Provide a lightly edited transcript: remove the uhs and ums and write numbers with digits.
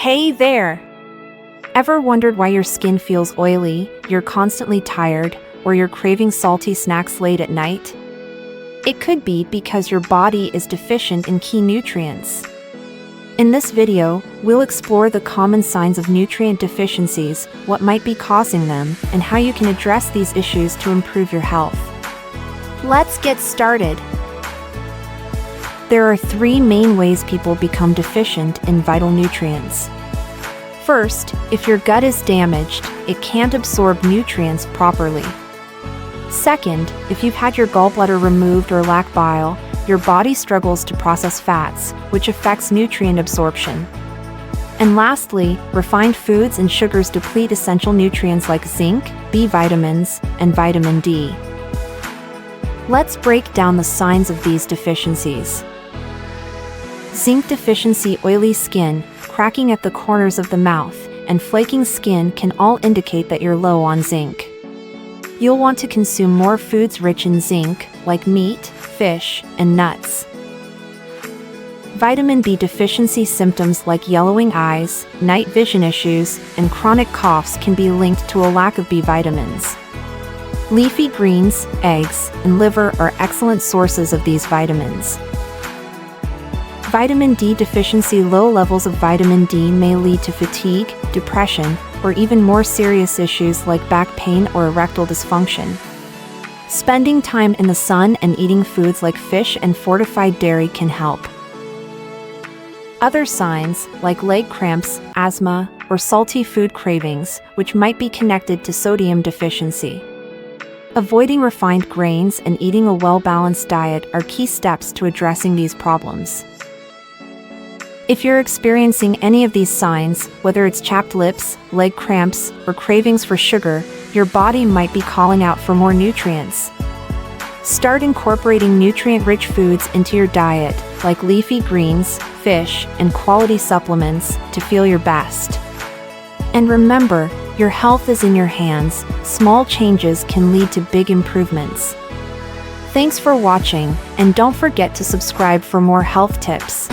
Hey there! Ever wondered why your skin feels oily, you're constantly tired, or you're craving salty snacks late at night? It could be because your body is deficient in key nutrients. In this video, we'll explore the common signs of nutrient deficiencies, what might be causing them, and how you can address these issues to improve your health. Let's get started. There are three main ways people become deficient in vital nutrients. First, if your gut is damaged, it can't absorb nutrients properly. Second, if you've had your gallbladder removed or lack bile, your body struggles to process fats, which affects nutrient absorption. And lastly, refined foods and sugars deplete essential nutrients like zinc, B vitamins, and vitamin D. Let's break down the signs of these deficiencies. Zinc deficiency: oily skin, cracking at the corners of the mouth, and flaking skin can all indicate that you're low on zinc. You'll want to consume more foods rich in zinc, like meat, fish, and nuts. Vitamin B deficiency: symptoms like yellowing eyes, night vision issues, and chronic coughs can be linked to a lack of B vitamins. Leafy greens, eggs, and liver are excellent sources of these vitamins. Vitamin D deficiency: low levels of vitamin D may lead to fatigue, depression, or even more serious issues like back pain or erectile dysfunction. Spending time in the sun and eating foods like fish and fortified dairy can help. Other signs, like leg cramps, asthma, or salty food cravings, which might be connected to sodium deficiency. Avoiding refined grains and eating a well-balanced diet are key steps to addressing these problems. If you're experiencing any of these signs, whether it's chapped lips, leg cramps, or cravings for sugar, your body might be calling out for more nutrients. Start incorporating nutrient-rich foods into your diet, like leafy greens, fish, and quality supplements, to feel your best. And remember, your health is in your hands. Small changes can lead to big improvements. Thanks for watching, and don't forget to subscribe for more health tips.